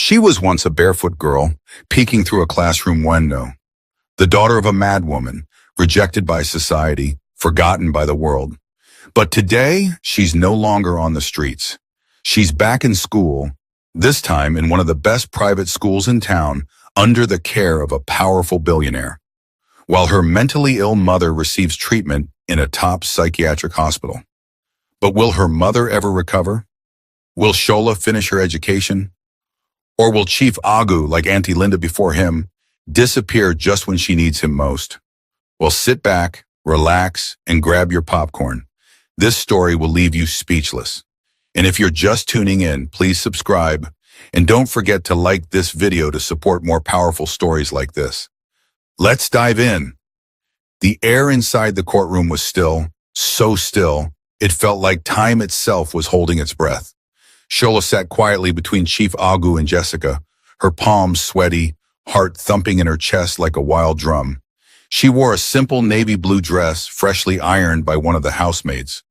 She was once a barefoot girl, peeking through a classroom window, the daughter of a madwoman, rejected by society, forgotten by the world. But today, she's no longer on the streets. She's back in school, this time in one of the best private schools in town, under the care of a powerful billionaire, while her mentally ill mother receives treatment in a top psychiatric hospital. But will her mother ever recover? Will Shola finish her education? Or will Chief Agu, like Auntie Linda before him, disappear just when she needs him most? Well, sit back, relax, and grab your popcorn. This story will leave you speechless. And if you're just tuning in, please subscribe. And don't forget to like this video to support more powerful stories like this. Let's dive in. The air inside the courtroom was still, so still, it felt like time itself was holding its breath. Shola sat quietly between Chief Agu and Jessica, her palms sweaty, heart thumping in her chest like a wild drum. She wore a simple navy blue dress, freshly ironed by one of the housemaids.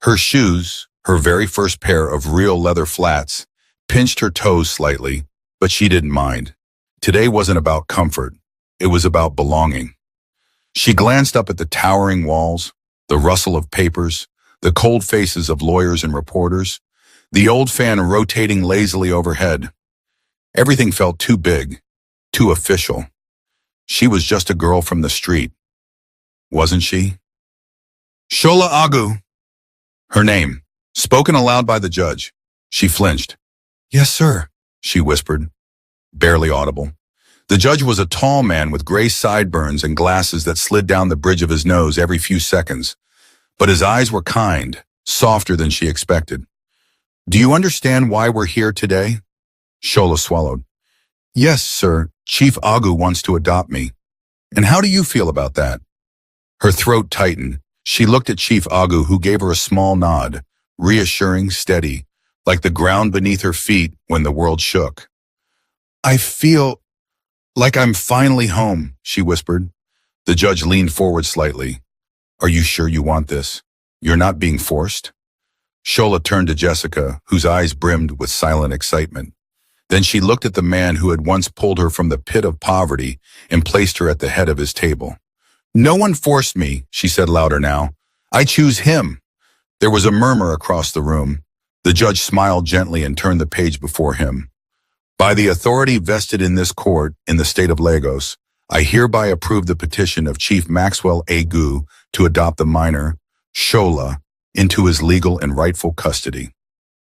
Her shoes, her very first pair of real leather flats, pinched her toes slightly, but she didn't mind. Today wasn't about comfort. It was about belonging. She glanced up at the towering walls, the rustle of papers, the cold faces of lawyers and reporters, the old fan rotating lazily overhead. Everything felt too big, too official. She was just a girl from the street, wasn't she? Shola Agu. Her name, spoken aloud by the judge. She flinched. Yes, sir, she whispered, barely audible. The judge was a tall man with gray sideburns and glasses that slid down the bridge of his nose every few seconds. But his eyes were kind, softer than she expected. Do you understand why we're here today? Shola swallowed. Yes, sir. Chief Agu wants to adopt me. And how do you feel about that? Her throat tightened. She looked at Chief Agu, who gave her a small nod, reassuring, steady, like the ground beneath her feet when the world shook. I feel like I'm finally home, she whispered. The judge leaned forward slightly. Are you sure you want this? You're not being forced? Shola turned to Jessica, whose eyes brimmed with silent excitement. Then she looked at the man who had once pulled her from the pit of poverty and placed her at the head of his table. No one forced me, she said louder now. I choose him. There was a murmur across the room. The judge smiled gently and turned the page before him. By the authority vested in this court in the state of Lagos, I hereby approve the petition of Chief Maxwell Agu to adopt the minor, Shola, into his legal and rightful custody.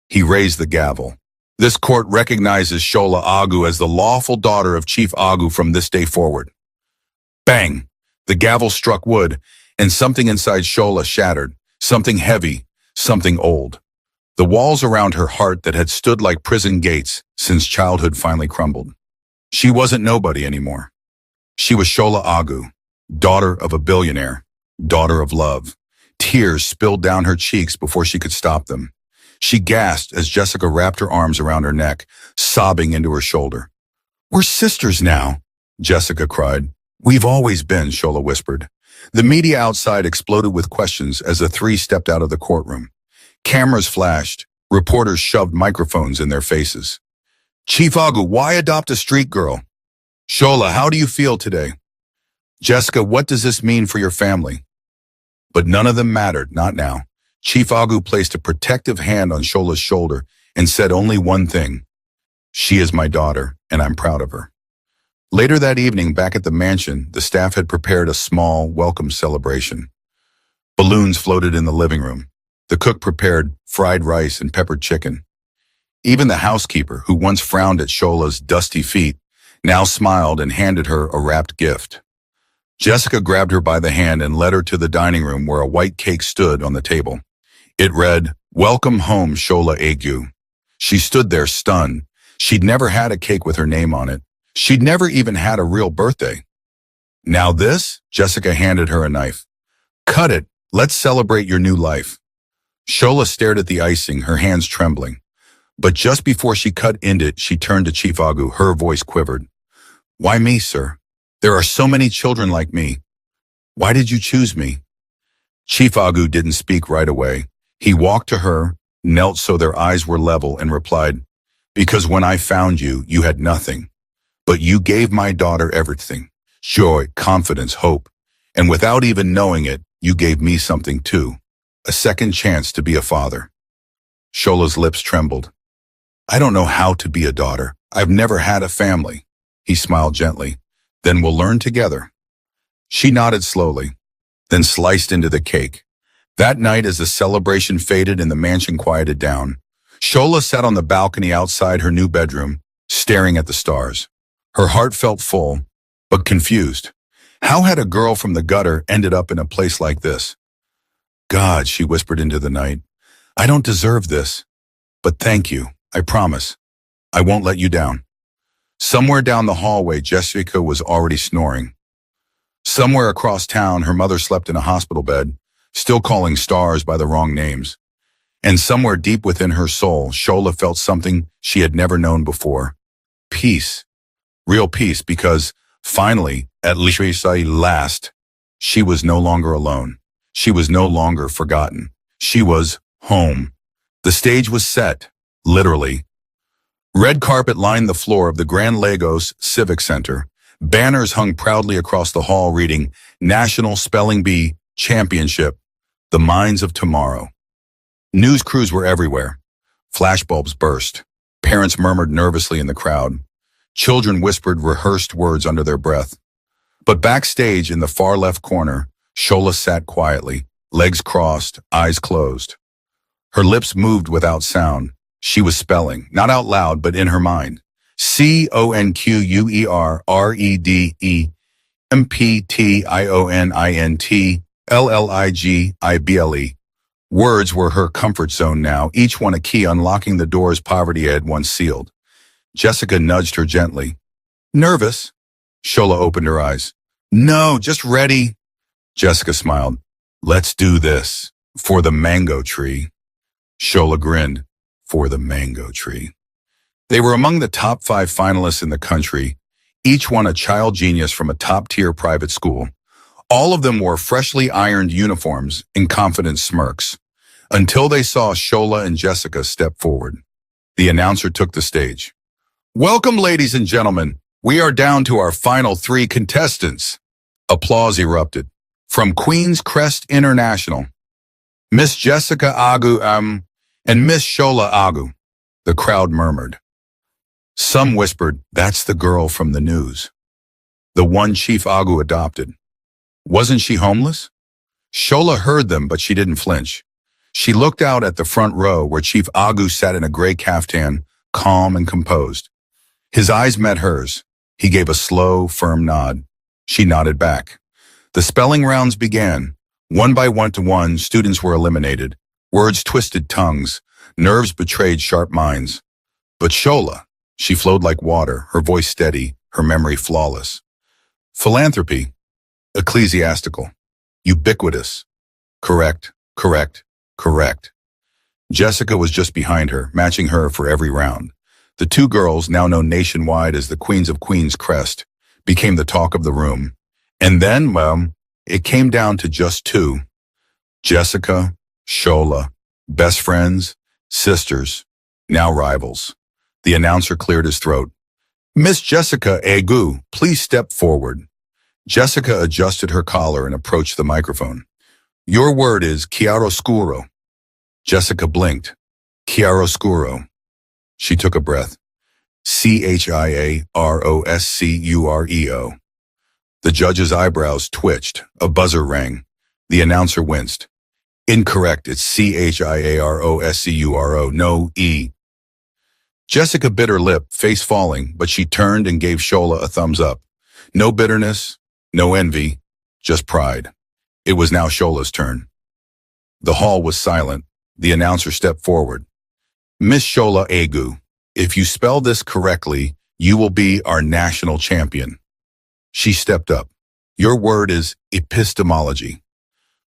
He raised the gavel. This court recognizes Shola Agu as the lawful daughter of Chief Agu from this day forward. Bang! The gavel struck wood, and something inside Shola shattered, something heavy, something old. The walls around her heart that had stood like prison gates since childhood finally crumbled. She wasn't nobody anymore. She was Shola Agu, daughter of a billionaire, daughter of love. Tears spilled down her cheeks before she could stop them. She gasped as Jessica wrapped her arms around her neck, sobbing into her shoulder. We're sisters now, Jessica cried. We've always been, Shola whispered. The media outside exploded with questions as the three stepped out of the courtroom. Cameras flashed. Reporters shoved microphones in their faces. Chief Agu, why adopt a street girl? Shola, how do you feel today? Jessica, what does this mean for your family? But none of them mattered, not now. Chief Agu placed a protective hand on Shola's shoulder and said only one thing. She is my daughter, and I'm proud of her. Later that evening, back at the mansion, the staff had prepared a small, welcome celebration. Balloons floated in the living room. The cook prepared fried rice and peppered chicken. Even the housekeeper, who once frowned at Shola's dusty feet, now smiled and handed her a wrapped gift. Jessica grabbed her by the hand and led her to the dining room where a white cake stood on the table. It read, Welcome home, Shola Agu. She stood there stunned. She'd never had a cake with her name on it. She'd never even had a real birthday. Now this? Jessica handed her a knife. Cut it. Let's celebrate your new life. Shola stared at the icing, her hands trembling. But just before she cut into it, she turned to Chief Agu. Her voice quivered. Why me, sir? There are so many children like me. Why did you choose me? Chief Agu didn't speak right away. He walked to her, knelt so their eyes were level, and replied, Because when I found you, you had nothing. But you gave my daughter everything. Joy, confidence, hope. And without even knowing it, you gave me something too. A second chance to be a father. Shola's lips trembled. I don't know how to be a daughter. I've never had a family. He smiled gently. Then we'll learn together. She nodded slowly, then sliced into the cake. That night, as the celebration faded and the mansion quieted down, Shola sat on the balcony outside her new bedroom, staring at the stars. Her heart felt full, but confused. How had a girl from the gutter ended up in a place like this? God, she whispered into the night, I don't deserve this. But thank you, I promise. I won't let you down. Somewhere down the hallway, Jessica was already snoring. Somewhere across town, her mother slept in a hospital bed, still calling stars by the wrong names. And somewhere deep within her soul, Shola felt something she had never known before. Peace. Real peace, because finally, at last, she was no longer alone. She was no longer forgotten. She was home. The stage was set, literally. Red carpet lined the floor of the Grand Lagos Civic Center. Banners hung proudly across the hall reading, National Spelling Bee Championship, The Minds of Tomorrow. News crews were everywhere. Flashbulbs burst. Parents murmured nervously in the crowd. Children whispered rehearsed words under their breath. But backstage in the far left corner, Shola sat quietly, legs crossed, eyes closed. Her lips moved without sound. She was spelling, not out loud, but in her mind. CONQUERREDEMPTIONINTLLIGIBLE. Words were her comfort zone now, each one a key unlocking the doors poverty had once sealed. Jessica nudged her gently. Nervous? Shola opened her eyes. No, just ready. Jessica smiled. Let's do this. For the mango tree. Shola grinned. For the mango tree. They were among the top 5 finalists in the country, each one a child genius from a top-tier private school. All of them wore freshly ironed uniforms and confident smirks, until they saw Shola and Jessica step forward. The announcer took the stage. Welcome, ladies and gentlemen. We are down to our final 3 contestants. Applause erupted. From Queen's Crest International, Miss Jessica Agu and Miss Shola Agu. The crowd murmured. Some whispered, that's the girl from the news. The one Chief Agu adopted. Wasn't she homeless? Shola heard them, but she didn't flinch. She looked out at the front row where Chief Agu sat in a gray caftan, calm and composed. His eyes met hers. He gave a slow, firm nod. She nodded back. The spelling rounds began. One by one, students were eliminated. Words twisted tongues. Nerves betrayed sharp minds. But Shola, she flowed like water, her voice steady, her memory flawless. Philanthropy, ecclesiastical, ubiquitous, correct, correct, correct. Jessica was just behind her, matching her for every round. The 2 girls, now known nationwide as the Queens of Queen's Crest, became the talk of the room. And then, well, it came down to just 2. Jessica, Shola, best friends, sisters, now rivals. The announcer cleared his throat. Miss Jessica Agu, please step forward. Jessica adjusted her collar and approached the microphone. Your word is chiaroscuro. Jessica blinked. Chiaroscuro. She took a breath. CHIAROSCUREO. The judge's eyebrows twitched. A buzzer rang. The announcer winced. Incorrect, it's CHIAROSCURO, no E. Jessica bit her lip, face falling, but she turned and gave Shola a thumbs up. No bitterness, no envy, just pride. It was now Shola's turn. The hall was silent. The announcer stepped forward. Miss Shola Agu, if you spell this correctly, you will be our national champion. She stepped up. Your word is epistemology.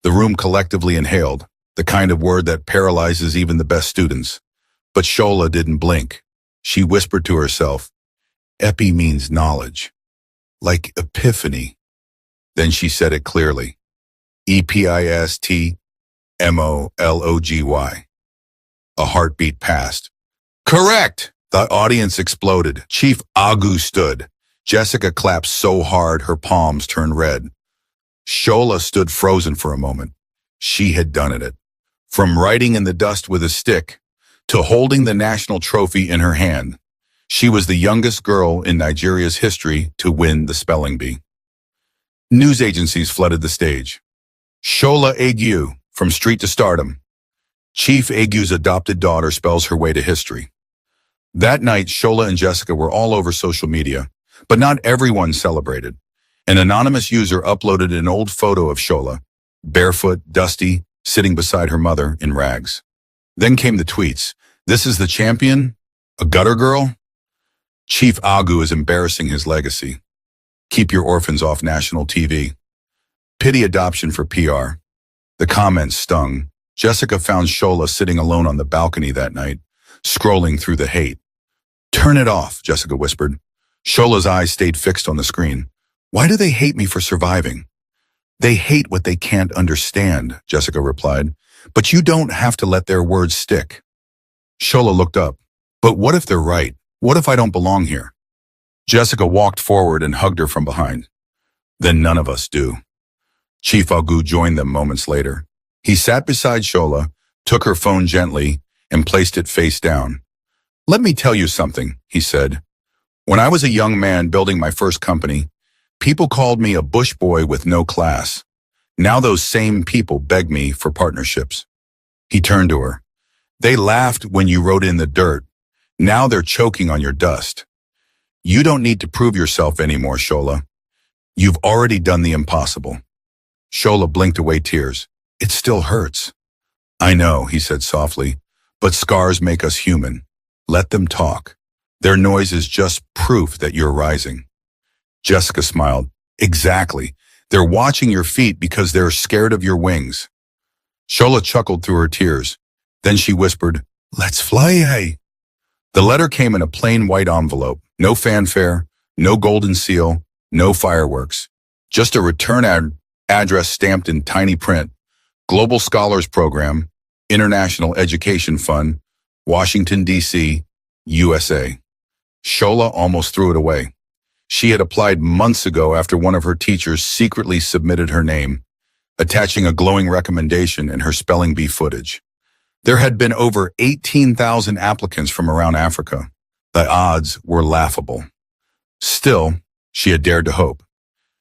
The room collectively inhaled, the kind of word that paralyzes even the best students. But Shola didn't blink. She whispered to herself, Epi means knowledge, like epiphany. Then she said it clearly. EPISTMOLOGY. A heartbeat passed. Correct! The audience exploded. Chief Agu stood. Jessica clapped so hard her palms turned red. Shola stood frozen for a moment. She had done it. From writing in the dust with a stick to holding the national trophy in her hand, she was the youngest girl in Nigeria's history to win the spelling bee. News agencies flooded the stage. Shola Agu, from street to stardom. Chief Agu's adopted daughter spells her way to history. That night, Shola and Jessica were all over social media, but not everyone celebrated. An anonymous user uploaded an old photo of Shola, barefoot, dusty, sitting beside her mother in rags. Then came the tweets. "This is the champion? A gutter girl?" Chief Agu is embarrassing his legacy. "Keep your orphans off national TV." Pity adoption for PR. The comments stung. Jessica found Shola sitting alone on the balcony that night, scrolling through the hate. "Turn it off," Jessica whispered. Shola's eyes stayed fixed on the screen. "Why do they hate me for surviving?" "They hate what they can't understand," Jessica replied. "But you don't have to let their words stick." Shola looked up. "But what if they're right? What if I don't belong here?" Jessica walked forward and hugged her from behind. "Then none of us do." Chief Agu joined them moments later. He sat beside Shola, took her phone gently, and placed it face down. "Let me tell you something," he said. "When I was a young man building my first company, people called me a bush boy with no class. Now those same people beg me for partnerships." He turned to her. "They laughed when you wrote in the dirt. Now they're choking on your dust. You don't need to prove yourself anymore, Shola. You've already done the impossible." Shola blinked away tears. "It still hurts." "I know," he said softly, "but scars make us human. Let them talk. Their noise is just proof that you're rising." Jessica smiled. "Exactly. They're watching your feet because they're scared of your wings." Shola chuckled through her tears. Then she whispered, "Let's fly, hey." The letter came in a plain white envelope. No fanfare, no golden seal, no fireworks. Just a return address stamped in tiny print. Global Scholars Program, International Education Fund, Washington, D.C., USA. Shola almost threw it away. She had applied months ago after one of her teachers secretly submitted her name, attaching a glowing recommendation in her spelling bee footage. There had been over 18,000 applicants from around Africa. The odds were laughable. Still, she had dared to hope.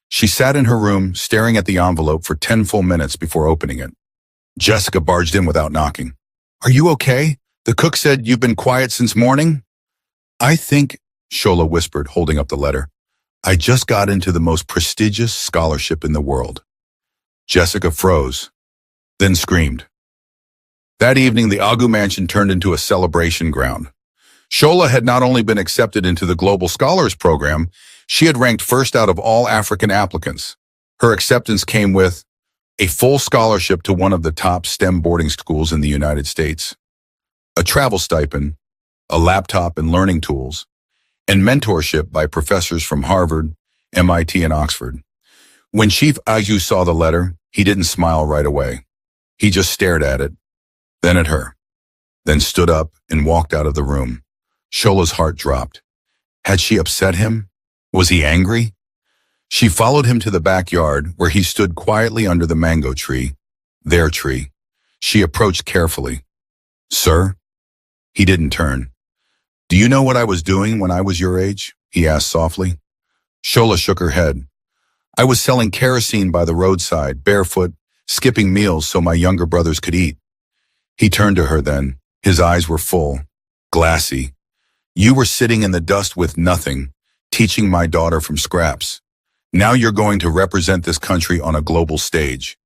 She sat in her room, staring at the envelope for 10 full minutes before opening it. Jessica barged in without knocking. "Are you okay? The cook said you've been quiet since morning." "I think," Shola whispered, holding up the letter, "I just got into the most prestigious scholarship in the world." Jessica froze, then screamed. That evening, the Agu mansion turned into a celebration ground. Shola had not only been accepted into the Global Scholars Program, she had ranked first out of all African applicants. Her acceptance came with a full scholarship to one of the top STEM boarding schools in the United States, a travel stipend, a laptop and learning tools, and mentorship by professors from Harvard, MIT, and Oxford. When Chief Agu saw the letter, he didn't smile right away. He just stared at it, then at her, then stood up and walked out of the room. Shola's heart dropped. Had she upset him? Was he angry? She followed him to the backyard where he stood quietly under the mango tree, their tree. She approached carefully. "Sir?" He didn't turn. "Do you know what I was doing when I was your age?" he asked softly. Shola shook her head. "I was selling kerosene by the roadside, barefoot, skipping meals so my younger brothers could eat." He turned to her then. His eyes were full, glassy. "You were sitting in the dust with nothing, teaching my daughter from scraps. Now you're going to represent this country on a global stage."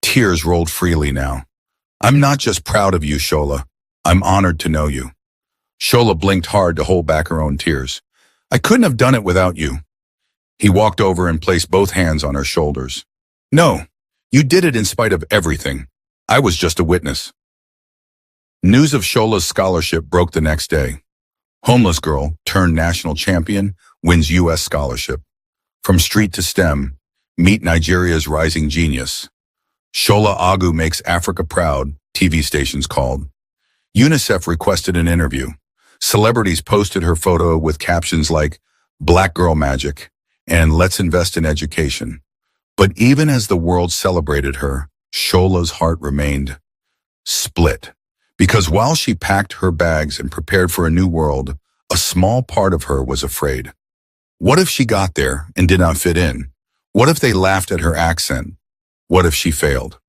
Tears rolled freely now. "I'm not just proud of you, Shola. I'm honored to know you." Shola blinked hard to hold back her own tears. "I couldn't have done it without you." He walked over and placed both hands on her shoulders. "No, you did it in spite of everything. I was just a witness." News of Shola's scholarship broke the next day. Homeless girl turned national champion wins U.S. scholarship. From street to STEM, meet Nigeria's rising genius. Shola Agu makes Africa proud, TV stations called. UNICEF requested an interview. Celebrities posted her photo with captions like, "Black Girl Magic," and "Let's invest in education." But even as the world celebrated her, Shola's heart remained split. Because while she packed her bags and prepared for a new world, a small part of her was afraid. What if she got there and did not fit in? What if they laughed at her accent? What if she failed?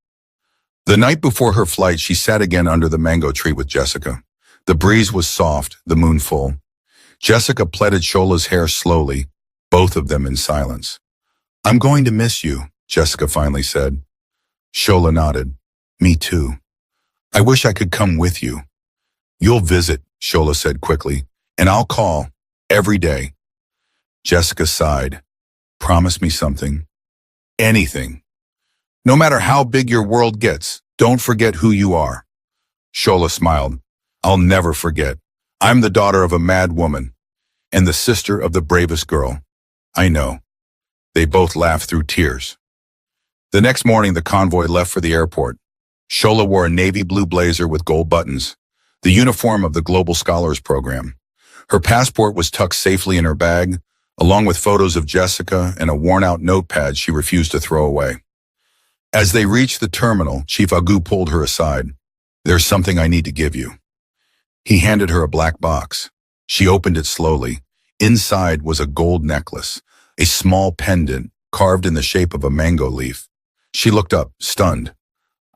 The night before her flight, she sat again under the mango tree with Jessica. The breeze was soft, the moon full. Jessica plaited Shola's hair slowly, both of them in silence. "I'm going to miss you," Jessica finally said. Shola nodded. "Me too. I wish I could come with you." "You'll visit," Shola said quickly, "and I'll call every day." Jessica sighed. "Promise me something." "Anything. No matter how big your world gets, don't forget who you are." Shola smiled. "I'll never forget. I'm the daughter of a mad woman and the sister of the bravest girl. I know." They both laughed through tears. The next morning, the convoy left for the airport. Shola wore a navy blue blazer with gold buttons, the uniform of the Global Scholars Program. Her passport was tucked safely in her bag, along with photos of Jessica and a worn-out notepad she refused to throw away. As they reached the terminal, Chief Agu pulled her aside. "There's something I need to give you." He handed her a black box. She opened it slowly. Inside was a gold necklace, a small pendant carved in the shape of a mango leaf. She looked up, stunned.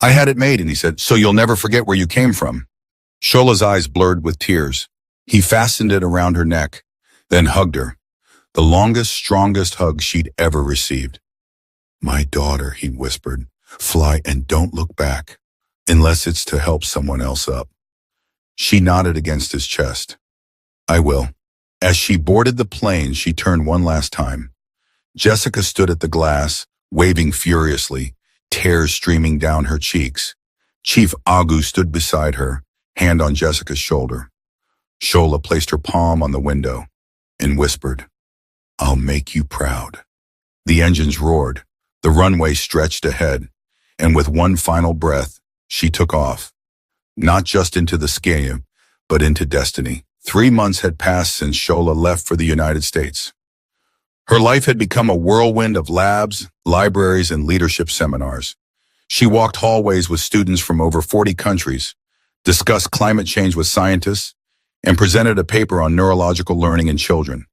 "I had it made," and he said, "so you'll never forget where you came from." Shola's eyes blurred with tears. He fastened it around her neck, then hugged her. The longest, strongest hug she'd ever received. "My daughter," he whispered, "fly and don't look back, unless it's to help someone else up." She nodded against his chest. "I will." As she boarded the plane, she turned one last time. Jessica stood at the glass, waving furiously, tears streaming down her cheeks. Chief Agu stood beside her, hand on Jessica's shoulder. Shola placed her palm on the window and whispered, "I'll make you proud." The engines roared, the runway stretched ahead, and with one final breath, she took off. Not just into the sky, but into destiny. 3 months had passed since Shola left for the United States. Her life had become a whirlwind of labs, libraries, and leadership seminars. She walked hallways with students from over 40 countries, discussed climate change with scientists, and presented a paper on neurological learning in children,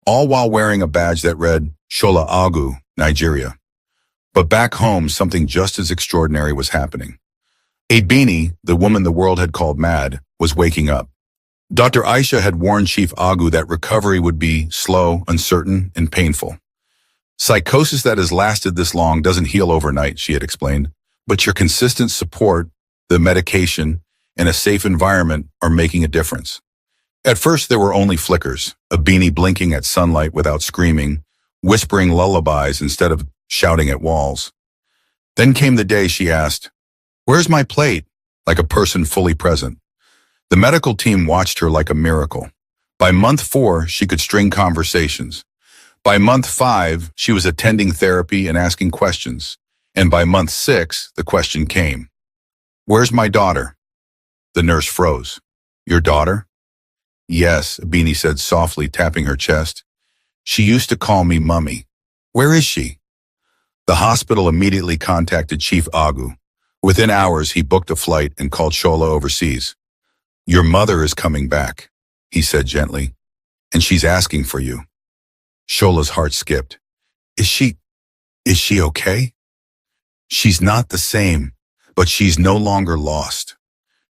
all while wearing a badge that read, "Shola Agu, Nigeria." But back home, something just as extraordinary was happening. Abini, the woman the world had called mad, was waking up. Dr. Aisha had warned Chief Agu that recovery would be slow, uncertain, and painful. "Psychosis that has lasted this long doesn't heal overnight," she had explained, "but your consistent support, the medication, and a safe environment are making a difference." At first, there were only flickers, Abini blinking at sunlight without screaming, whispering lullabies instead of shouting at walls. Then came the day she asked, "Where's my plate?" like a person fully present. The medical team watched her like a miracle. By month 4, she could string conversations. By month 5, she was attending therapy and asking questions. And by month 6, the question came, "Where's my daughter?" The nurse froze. "Your daughter?" "Yes," Abini said softly, tapping her chest. "She used to call me Mummy." "Where is she?" The hospital immediately contacted Chief Agu. Within hours, he booked a flight and called Shola overseas. "Your mother is coming back," he said gently, "and she's asking for you." Shola's heart skipped. Is she okay?" "She's not the same, but she's no longer lost."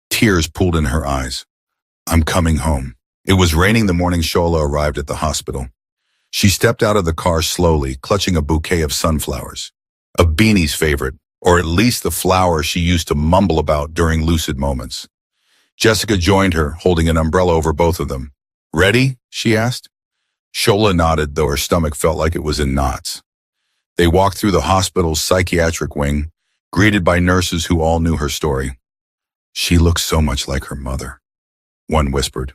Tears pooled in her eyes. "I'm coming home." It was raining the morning Shola arrived at the hospital. She stepped out of the car slowly, clutching a bouquet of sunflowers. Abini's favorite, or at least the flower she used to mumble about during lucid moments. Jessica joined her, holding an umbrella over both of them. "Ready?" she asked. Shola nodded, though her stomach felt like it was in knots. They walked through the hospital's psychiatric wing, greeted by nurses who all knew her story. "She looks so much like her mother," one whispered.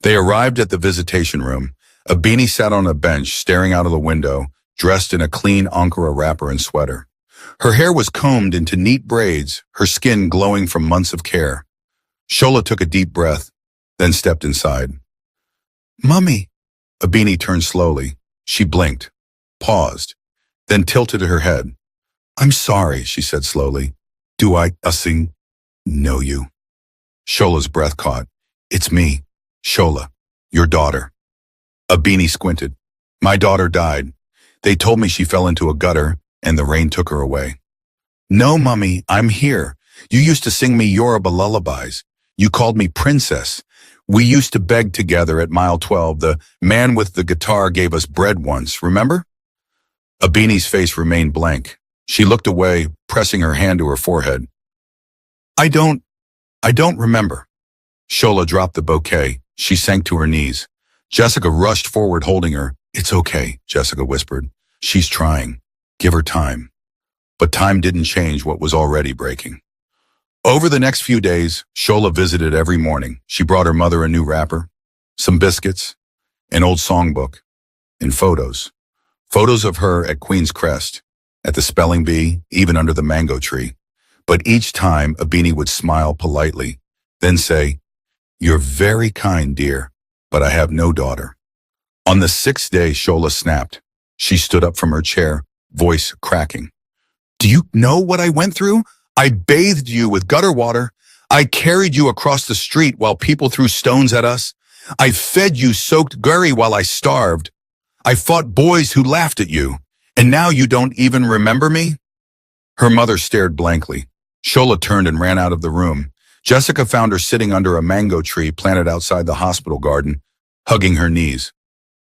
They arrived at the visitation room. Abini sat on a bench, staring out of the window, dressed in a clean Ankara wrapper and sweater. Her hair was combed into neat braids, her skin glowing from months of care. Shola took a deep breath. then stepped inside. Mummy! Abini turned slowly. She blinked, paused, then tilted her head. I'm sorry, she said slowly. Do I know you? Shola's breath caught. It's me, Shola, your daughter. Abini squinted. My daughter died. They told me she fell into a gutter and the rain took her away. No, Mummy, I'm here. You used to sing me Yoruba lullabies. You called me princess. We used to beg together at mile 12. The man with the guitar gave us bread once, remember? Abini's face remained blank. She looked away, pressing her hand to her forehead. I don't remember. Shola dropped the bouquet. She sank to her knees. Jessica rushed forward holding her. It's okay, Jessica whispered. She's trying. Give her time. But time didn't change what was already breaking. Over the next few days, Shola visited every morning. She brought her mother a new wrapper, some biscuits, an old songbook, and photos. Photos of her at Queen's Crest, at the spelling bee, even under the mango tree. But each time, Abini would smile politely, then say, You're very kind, dear, but I have no daughter. On the 6th day, Shola snapped. She stood up from her chair, voice cracking. Do you know what I went through? I bathed you with gutter water. I carried you across the street while people threw stones at us. I fed you soaked curry while I starved. I fought boys who laughed at you. And now you don't even remember me? Her mother stared blankly. Shola turned and ran out of the room. Jessica found her sitting under a mango tree planted outside the hospital garden, hugging her knees.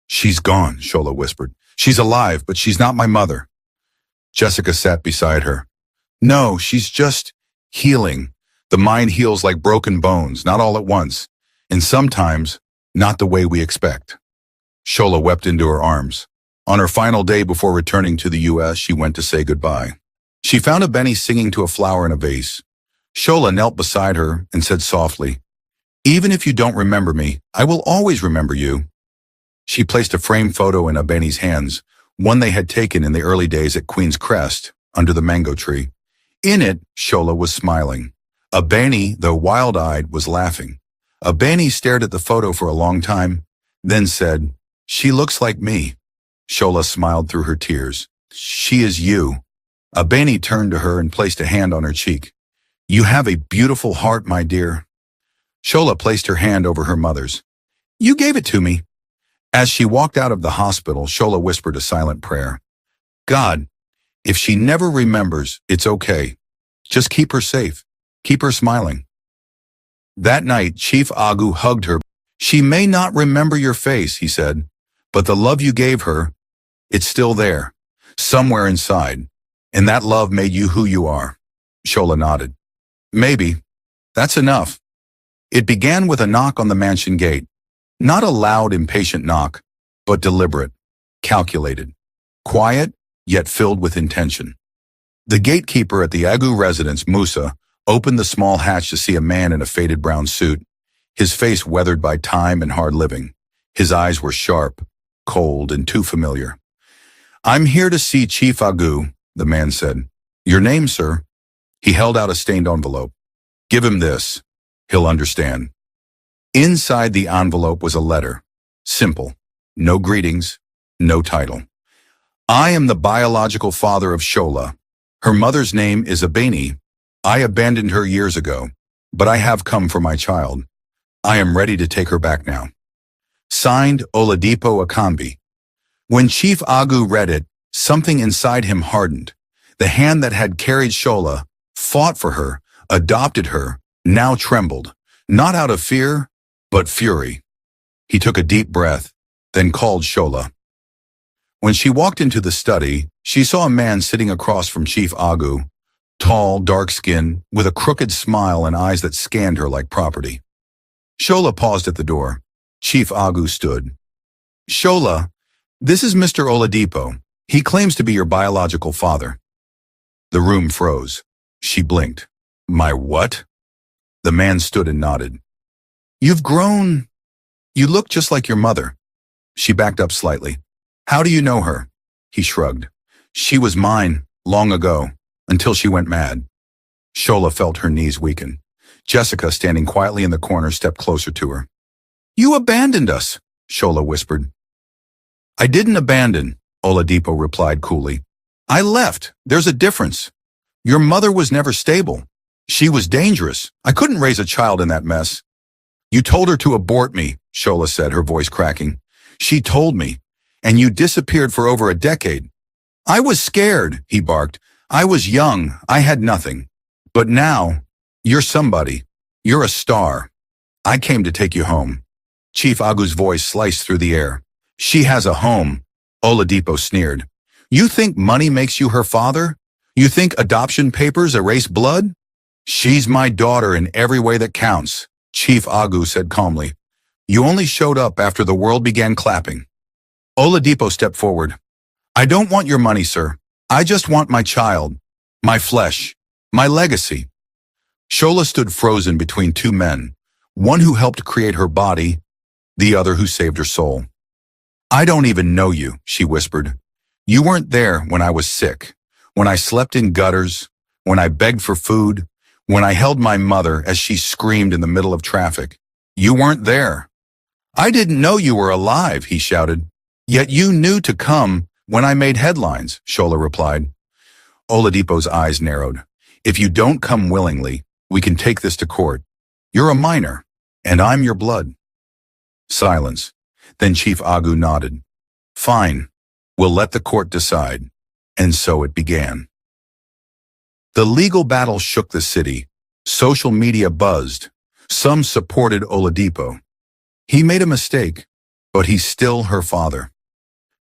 She's gone, Shola whispered. She's alive, but she's not my mother. Jessica sat beside her. No, she's just healing. The mind heals like broken bones, not all at once, and sometimes not the way we expect. Shola wept into her arms. On her final day before returning to the U.S., she went to say goodbye. She found Abeni singing to a flower in a vase. Shola knelt beside her and said softly, Even if you don't remember me, I will always remember you. She placed a framed photo in Abeni's hands, one they had taken in the early days at Queen's Crest, under the mango tree. In it, Shola was smiling. Abeni, though wild-eyed, was laughing. Abeni stared at the photo for a long time, then said, She looks like me. Shola smiled through her tears. She is you. Abeni turned to her and placed a hand on her cheek. You have a beautiful heart, my dear. Shola placed her hand over her mother's. You gave it to me. As she walked out of the hospital, Shola whispered a silent prayer. God, if she never remembers, it's okay. Just keep her safe. Keep her smiling. That night, Chief Agu hugged her. She may not remember your face, he said, but the love you gave her, it's still there, somewhere inside. And that love made you who you are. Shola nodded. Maybe. That's enough. It began with a knock on the mansion gate. Not a loud, impatient knock, but deliberate, calculated, quiet, yet filled with intention. The gatekeeper at the Agu residence, Musa, opened the small hatch to see a man in a faded brown suit, his face weathered by time and hard living. His eyes were sharp, cold, and too familiar. I'm here to see Chief Agu, the man said. Your name, sir? He held out a stained envelope. Give him this. He'll understand. Inside the envelope was a letter. Simple. No greetings. No title. I am the biological father of Shola. Her mother's name is Abeni. I abandoned her years ago, but I have come for my child. I am ready to take her back now. Signed, Oladipo Akambi. When Chief Agu read it, something inside him hardened. The hand that had carried Shola, fought for her, adopted her, now trembled, not out of fear, but fury. He took a deep breath, then called Shola. When she walked into the study, she saw a man sitting across from Chief Agu, tall, dark-skinned, with a crooked smile and eyes that scanned her like property. Shola paused at the door. Chief Agu stood. Shola, this is Mr. Oladipo. He claims to be your biological father. The room froze. She blinked. My what? The man stood and nodded. You've grown. You look just like your mother. She backed up slightly. How do you know her? He shrugged. She was mine, long ago, until she went mad. Shola felt her knees weaken. Jessica, standing quietly in the corner, stepped closer to her. You abandoned us, Shola whispered. I didn't abandon, Oladipo replied coolly. I left. There's a difference. Your mother was never stable. She was dangerous. I couldn't raise a child in that mess. You told her to abort me, Shola said, her voice cracking. She told me, and you disappeared for over a decade. I was scared, he barked. I was young. I had nothing. But now, you're somebody. You're a star. I came to take you home. Chief Agu's voice sliced through the air. She has a home, Oladipo sneered. You think money makes you her father? You think adoption papers erase blood? She's my daughter in every way that counts, Chief Agu said calmly. You only showed up after the world began clapping. Oladipo stepped forward. I don't want your money, sir. I just want my child, my flesh, my legacy. Shola stood frozen between two men, one who helped create her body, the other who saved her soul. I don't even know you, she whispered. You weren't there when I was sick, when I slept in gutters, when I begged for food, when I held my mother as she screamed in the middle of traffic. You weren't there. I didn't know you were alive, he shouted. Yet you knew to come when I made headlines, Shola replied. Oladipo's eyes narrowed. If you don't come willingly, we can take this to court. You're a minor, and I'm your blood. Silence. Then Chief Agu nodded. Fine. We'll let the court decide. And so it began. The legal battle shook the city. Social media buzzed. Some supported Oladipo. He made a mistake, but he's still her father.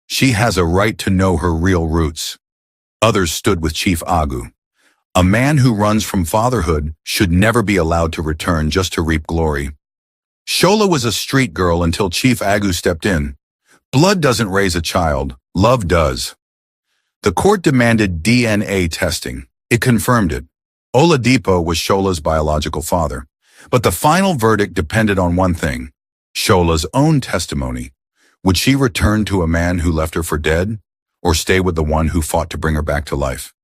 She has a right to know her real roots. Others stood with Chief Agu. A man who runs from fatherhood should never be allowed to return just to reap glory. Shola was a street girl until Chief Agu stepped in. Blood doesn't raise a child, love does. The court demanded DNA testing. It confirmed it. Oladipo was Shola's biological father. But the final verdict depended on one thing, Shola's own testimony. Would she return to a man who left her for dead, or stay with the one who fought to bring her back to life?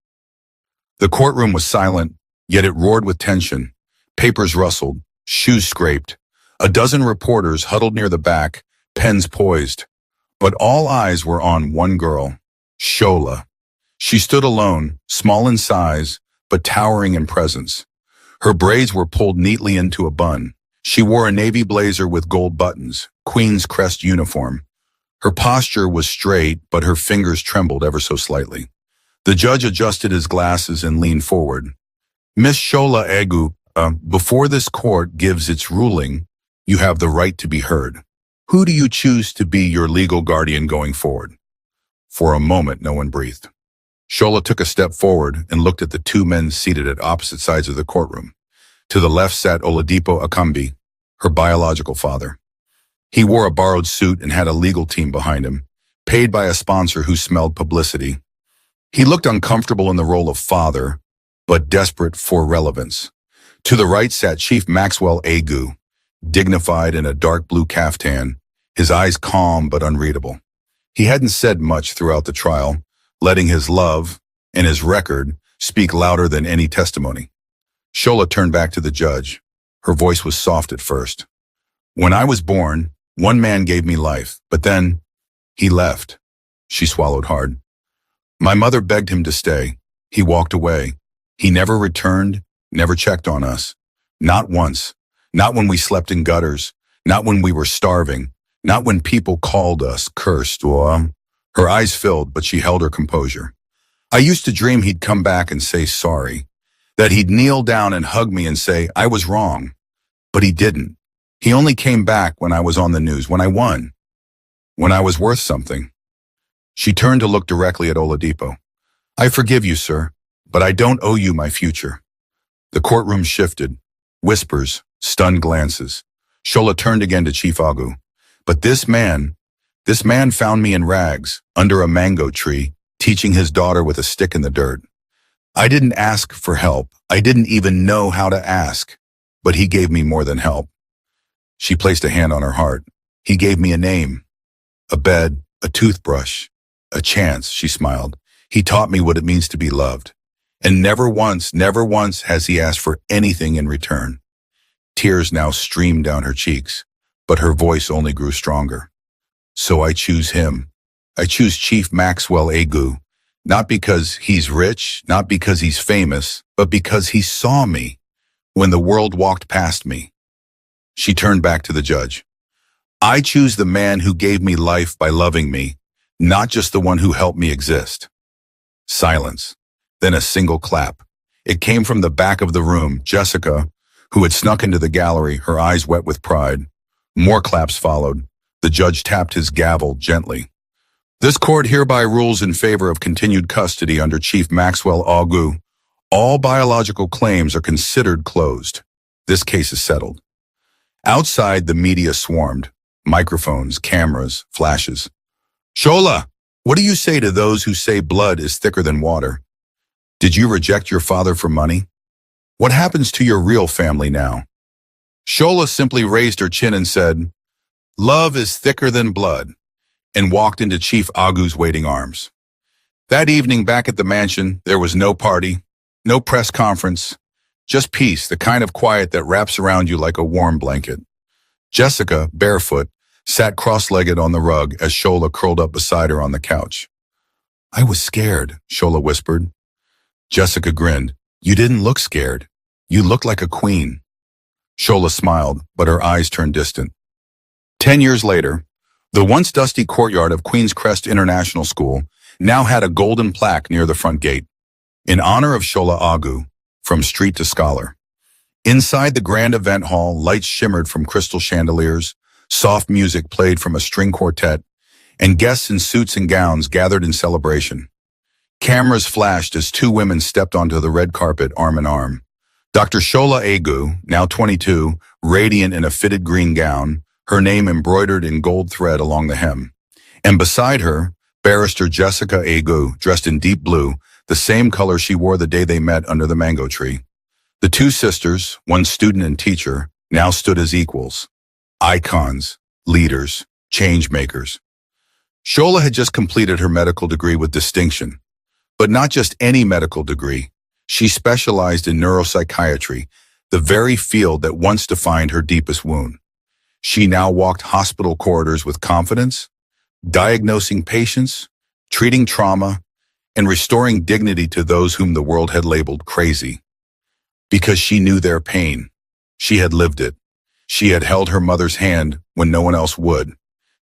The courtroom was silent, yet it roared with tension. Papers rustled, shoes scraped. A dozen reporters huddled near the back, pens poised. But all eyes were on one girl, Shola. She stood alone, small in size, but towering in presence. Her braids were pulled neatly into a bun. She wore a navy blazer with gold buttons, Queen's Crest uniform. Her posture was straight, but her fingers trembled ever so slightly. The judge adjusted his glasses and leaned forward. Miss Shola Agu, before this court gives its ruling, you have the right to be heard. Who do you choose to be your legal guardian going forward? For a moment, no one breathed. Shola took a step forward and looked at the two men seated at opposite sides of the courtroom. To the left sat Oladipo Akambi, her biological father. He wore a borrowed suit and had a legal team behind him, paid by a sponsor who smelled publicity. He looked uncomfortable in the role of father, but desperate for relevance. To the right sat Chief Maxwell Agu, dignified in a dark blue caftan, his eyes calm but unreadable. He hadn't said much throughout the trial, letting his love and his record speak louder than any testimony. Shola turned back to the judge. Her voice was soft at first. When I was born, one man gave me life, but then he left. She swallowed hard. My mother begged him to stay. He walked away. He never returned, never checked on us. Not once. Not when we slept in gutters. Not when we were starving. Not when people called us cursed or... Her eyes filled, but she held her composure. I used to dream he'd come back and say sorry. That he'd kneel down and hug me and say, I was wrong. But he didn't. He only came back when I was on the news, when I won. When I was worth something. She turned to look directly at Oladipo. I forgive you, sir, but I don't owe you my future. The courtroom shifted. Whispers, stunned glances. Shola turned again to Chief Agu. But this man found me in rags, under a mango tree, teaching his daughter with a stick in the dirt. I didn't ask for help. I didn't even know how to ask. But he gave me more than help. She placed a hand on her heart. He gave me a name, a bed, a toothbrush, a chance, she smiled. He taught me what it means to be loved. And never once has he asked for anything in return. Tears now streamed down her cheeks. but her voice only grew stronger. So I choose him. I choose Chief Maxwell Agu, not because he's rich, not because he's famous, but because he saw me when the world walked past me. She turned back to the judge. I choose the man who gave me life by loving me, not just the one who helped me exist. Silence. Then a single clap. It came from the back of the room. Jessica, who had snuck into the gallery, her eyes wet with pride. More claps followed. The judge tapped his gavel gently. This court hereby rules in favor of continued custody under Chief Maxwell Agu. All biological claims are considered closed. This case is settled. Outside, the media swarmed. Microphones, cameras, flashes. Shola, what do you say to those who say blood is thicker than water? Did you reject your father for money? What happens to your real family now? Shola simply raised her chin and said, "Love is thicker than blood," and walked into Chief Agu's waiting arms. That evening back at the mansion, there was no party, no press conference, just peace, the kind of quiet that wraps around you like a warm blanket. Jessica, barefoot, sat cross-legged on the rug as Shola curled up beside her on the couch. "I was scared," Shola whispered. Jessica grinned. "You didn't look scared. You looked like a queen." Shola smiled, but her eyes turned distant. 10 years later, the once dusty courtyard of Queen's Crest International School now had a golden plaque near the front gate, in honor of Shola Agu, from street to scholar. Inside the grand event hall, lights shimmered from crystal chandeliers, soft music played from a string quartet, and guests in suits and gowns gathered in celebration. Cameras flashed as two women stepped onto the red carpet arm in arm. Dr. Shola Agu, now 22, radiant in a fitted green gown, her name embroidered in gold thread along the hem. And beside her, Barrister Jessica Agu, dressed in deep blue, the same color she wore the day they met under the mango tree. The two sisters, one student and teacher, now stood as equals. Icons, leaders, change makers. Shola had just completed her medical degree with distinction. But not just any medical degree. She specialized in neuropsychiatry, the very field that once defined her deepest wound. She now walked hospital corridors with confidence, diagnosing patients, treating trauma, and restoring dignity to those whom the world had labeled crazy. Because she knew their pain. She had lived it. She had held her mother's hand when no one else would.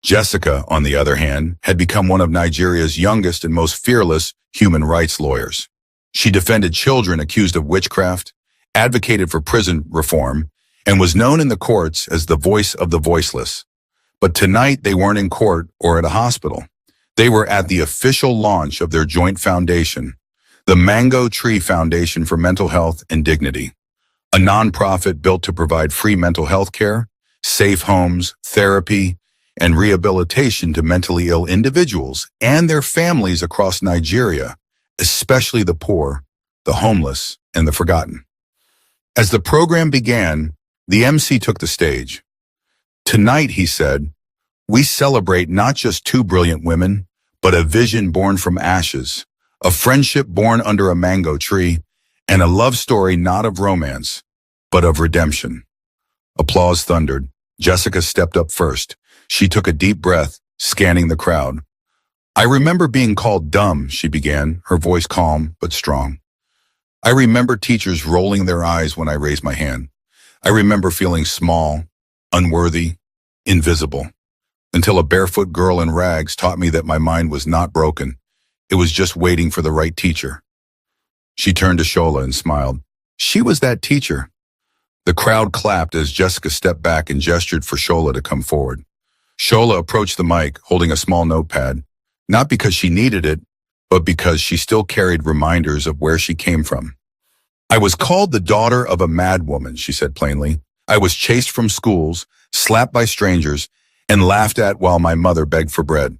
Jessica, on the other hand, had become one of Nigeria's youngest and most fearless human rights lawyers. She defended children accused of witchcraft, advocated for prison reform, and was known in the courts as the voice of the voiceless. But tonight they weren't in court or at a hospital. They were at the official launch of their joint foundation, the Mango Tree Foundation for Mental Health and Dignity, a nonprofit built to provide free mental health care, safe homes, therapy, and rehabilitation to mentally ill individuals and their families across Nigeria, especially the poor, the homeless, and the forgotten. As the program began, the MC took the stage. Tonight, he said, we celebrate not just two brilliant women, but a vision born from ashes, a friendship born under a mango tree, and a love story not of romance, but of redemption. Applause thundered. Jessica stepped up first. She took a deep breath, scanning the crowd. "I remember being called dumb," she began, her voice calm but strong. "I remember teachers rolling their eyes when I raised my hand. I remember feeling small, unworthy, invisible, until a barefoot girl in rags taught me that my mind was not broken. It was just waiting for the right teacher." She turned to Shola and smiled. She was that teacher. The crowd clapped as Jessica stepped back and gestured for Shola to come forward. Shola approached the mic, holding a small notepad, not because she needed it, but because she still carried reminders of where she came from. "I was called the daughter of a madwoman," she said plainly. "I was chased from schools, slapped by strangers, and laughed at while my mother begged for bread."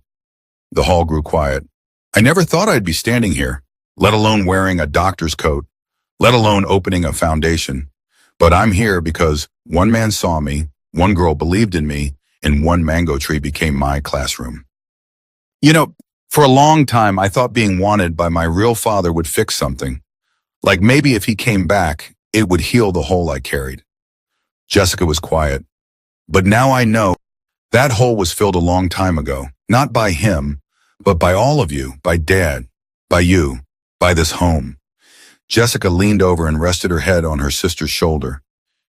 The hall grew quiet. "I never thought I'd be standing here, let alone wearing a doctor's coat, let alone opening a foundation. But I'm here because one man saw me, one girl believed in me, and one mango tree became my classroom." For a long time, I thought being wanted by my real father would fix something. Like maybe if he came back, it would heal the hole I carried. Jessica was quiet. But now I know that hole was filled a long time ago, not by him, but by all of you, by Dad, by you, by this home. Jessica leaned over and rested her head on her sister's shoulder.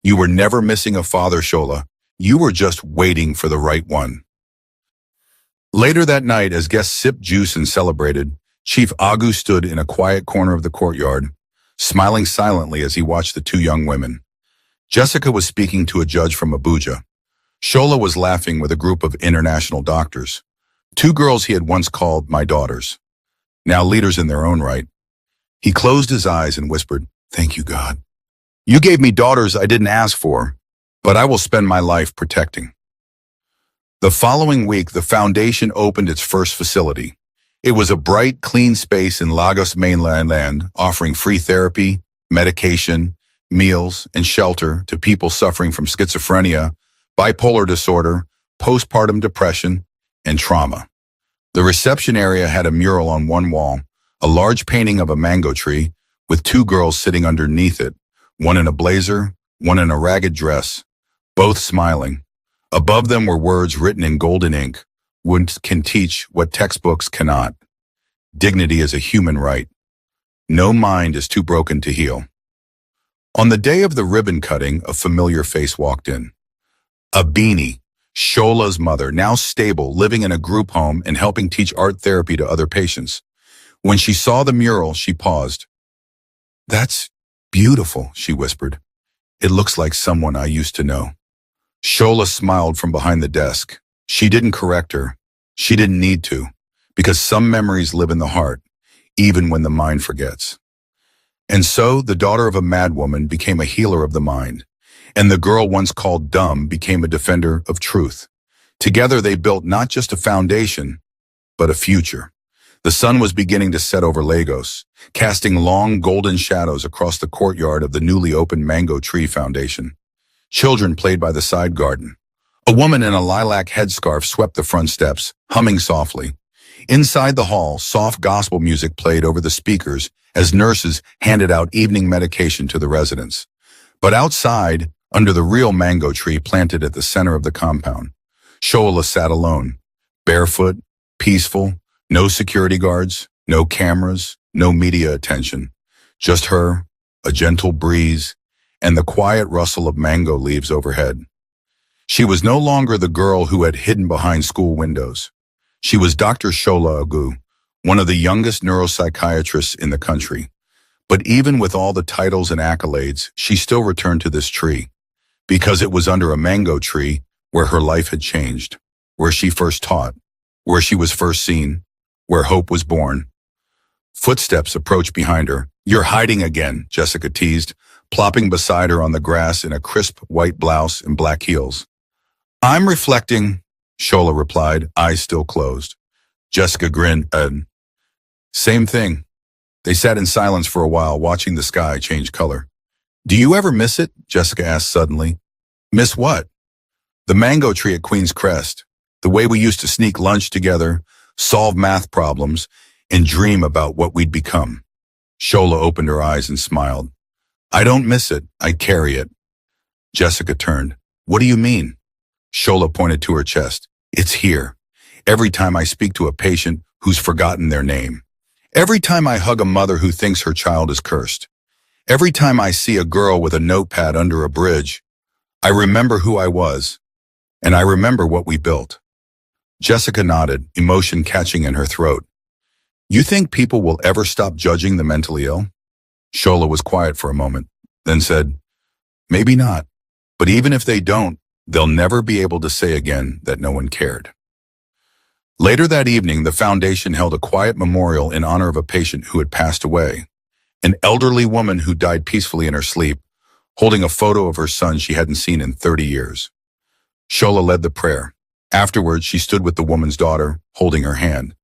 You were never missing a father, Shola. You were just waiting for the right one. Later that night, as guests sipped juice and celebrated, Chief Agu stood in a quiet corner of the courtyard, smiling silently as he watched the two young women. Jessica was speaking to a judge from Abuja. Shola was laughing with a group of international doctors, two girls he had once called my daughters, now leaders in their own right. He closed his eyes and whispered, "Thank you, God. You gave me daughters I didn't ask for, but I will spend my life protecting." The following week, the foundation opened its first facility. It was a bright, clean space in Lagos mainland, offering free therapy, medication, meals, and shelter to people suffering from schizophrenia, bipolar disorder, postpartum depression, and trauma. The reception area had a mural on one wall, a large painting of a mango tree, with two girls sitting underneath it, one in a blazer, one in a ragged dress, both smiling. Above them were words written in golden ink, "Wounds can teach what textbooks cannot. Dignity is a human right. No mind is too broken to heal." On the day of the ribbon cutting, a familiar face walked in. Abini, Shola's mother, now stable, living in a group home and helping teach art therapy to other patients. When she saw the mural, she paused. "That's beautiful," she whispered. "It looks like someone I used to know." Shola smiled from behind the desk. She didn't correct her. She didn't need to, because some memories live in the heart, even when the mind forgets. And so, the daughter of a madwoman became a healer of the mind, and the girl once called dumb became a defender of truth. Together, they built not just a foundation, but a future. The sun was beginning to set over Lagos, casting long golden shadows across the courtyard of the newly opened Mango Tree Foundation. Children played by the side garden. A woman in a lilac headscarf swept the front steps, humming softly. Inside the hall, soft gospel music played over the speakers as nurses handed out evening medication to the residents. But outside, under the real mango tree planted at the center of the compound, Shola sat alone, barefoot, peaceful, no security guards, no cameras, no media attention. Just her, a gentle breeze, and the quiet rustle of mango leaves overhead. She was no longer the girl who had hidden behind school windows. She was Dr. Shola Agu, one of the youngest neuropsychiatrists in the country. But even with all the titles and accolades, she still returned to this tree, because it was under a mango tree where her life had changed, where she first taught, where she was first seen, where hope was born. Footsteps approached behind her. "You're hiding again," Jessica teased, plopping beside her on the grass in a crisp white blouse and black heels. "I'm reflecting," Shola replied, eyes still closed. Jessica grinned. Same thing." They sat in silence for a while, watching the sky change color. "Do you ever miss it?" Jessica asked suddenly. "Miss what?" "The mango tree at Queen's Crest. The way we used to sneak lunch together, solve math problems, and dream about what we'd become." Shola opened her eyes and smiled. "I don't miss it, I carry it." Jessica turned. "What do you mean?" Shola pointed to her chest. "It's here. Every time I speak to a patient who's forgotten their name. Every time I hug a mother who thinks her child is cursed. Every time I see a girl with a notepad under a bridge, I remember who I was, and I remember what we built." Jessica nodded, emotion catching in her throat. "You think people will ever stop judging the mentally ill?" Shola was quiet for a moment, then said, "Maybe not, but even if they don't, they'll never be able to say again that no one cared." Later that evening, the foundation held a quiet memorial in honor of a patient who had passed away, an elderly woman who died peacefully in her sleep, holding a photo of her son she hadn't seen in 30 years. Shola led the prayer. Afterwards, she stood with the woman's daughter, holding her hand.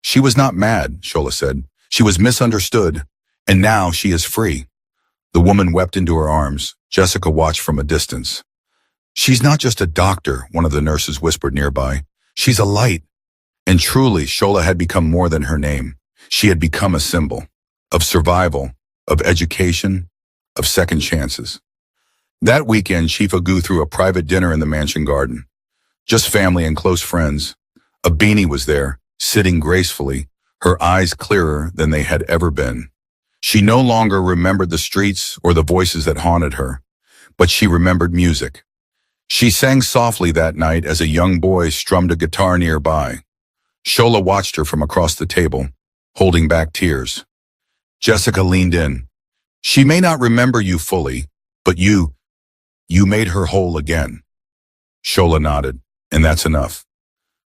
"She was not mad," Shola said. "She was misunderstood, and now she is free." The woman wept into her arms. Jessica watched from a distance. "She's not just a doctor," one of the nurses whispered nearby. "She's a light." And truly, Shola had become more than her name. She had become a symbol of survival, of education, of second chances. That weekend, Chief Agu threw a private dinner in the mansion garden. Just family and close friends. A beanie was there, sitting gracefully, her eyes clearer than they had ever been. She no longer remembered the streets or the voices that haunted her, but she remembered music. She sang softly that night as a young boy strummed a guitar nearby. Shola watched her from across the table, holding back tears. Jessica leaned in. She may not remember you fully, but you made her whole again. Shola nodded, and that's enough.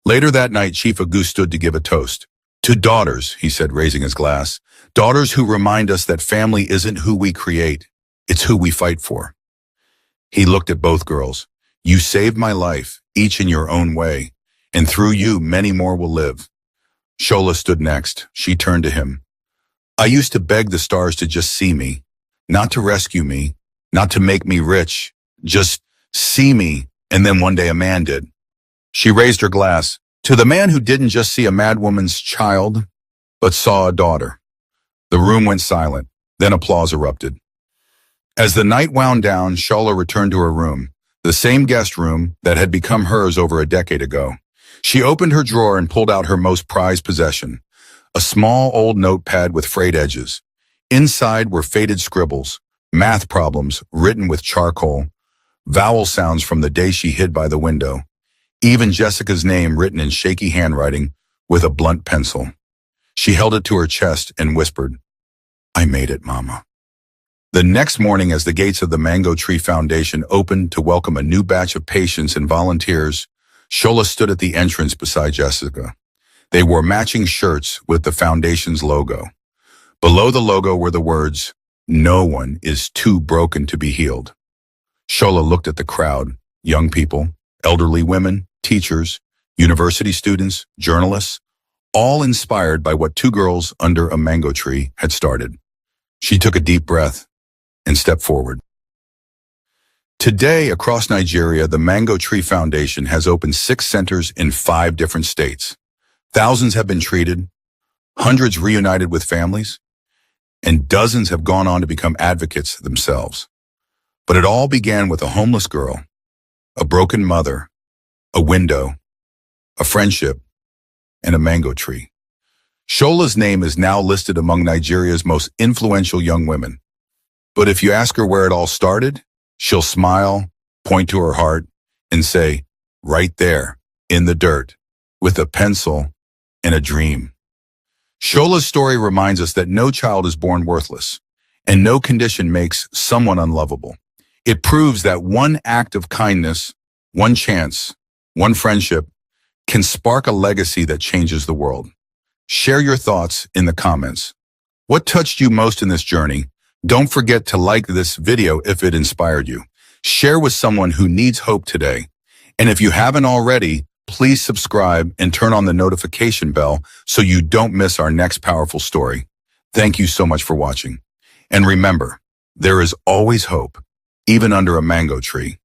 Later that night, Chief Agu stood to give a toast. To daughters, he said, raising his glass. Daughters who remind us that family isn't who we create, it's who we fight for. He looked at both girls. You saved my life, each in your own way, and through you, many more will live. Shola stood next. She turned to him. I used to beg the stars to just see me, not to rescue me, not to make me rich, just see me, and then one day a man did. She raised her glass. To the man who didn't just see a madwoman's child, but saw a daughter. The room went silent. Then applause erupted. As the night wound down, Shola returned to her room, the same guest room that had become hers over a decade ago. She opened her drawer and pulled out her most prized possession, a small old notepad with frayed edges. Inside were faded scribbles, math problems written with charcoal, vowel sounds from the day she hid by the window, even Jessica's name written in shaky handwriting with a blunt pencil. She held it to her chest and whispered, I made it, Mama. The next morning, as the gates of the Mango Tree Foundation opened to welcome a new batch of patients and volunteers, Shola stood at the entrance beside Jessica. They wore matching shirts with the foundation's logo. Below the logo were the words, No one is too broken to be healed. Shola looked at the crowd, young people, elderly women, teachers, university students, journalists, all inspired by what two girls under a mango tree had started. She took a deep breath and stepped forward. Today, across Nigeria, the Mango Tree Foundation has opened 6 centers in 5 different states. Thousands have been treated, hundreds reunited with families, and dozens have gone on to become advocates themselves. But it all began with a homeless girl, a broken mother, a window, a friendship, and a mango tree. Shola's name is now listed among Nigeria's most influential young women. But if you ask her where it all started, she'll smile, point to her heart, and say, right there, in the dirt, with a pencil and a dream. Shola's story reminds us that no child is born worthless, and no condition makes someone unlovable. It proves that one act of kindness, one chance, one friendship, can spark a legacy that changes the world. Share your thoughts in the comments. What touched you most in this journey? Don't forget to like this video if it inspired you. Share with someone who needs hope today. And if you haven't already, please subscribe and turn on the notification bell so you don't miss our next powerful story. Thank you so much for watching. And remember, there is always hope, even under a mango tree.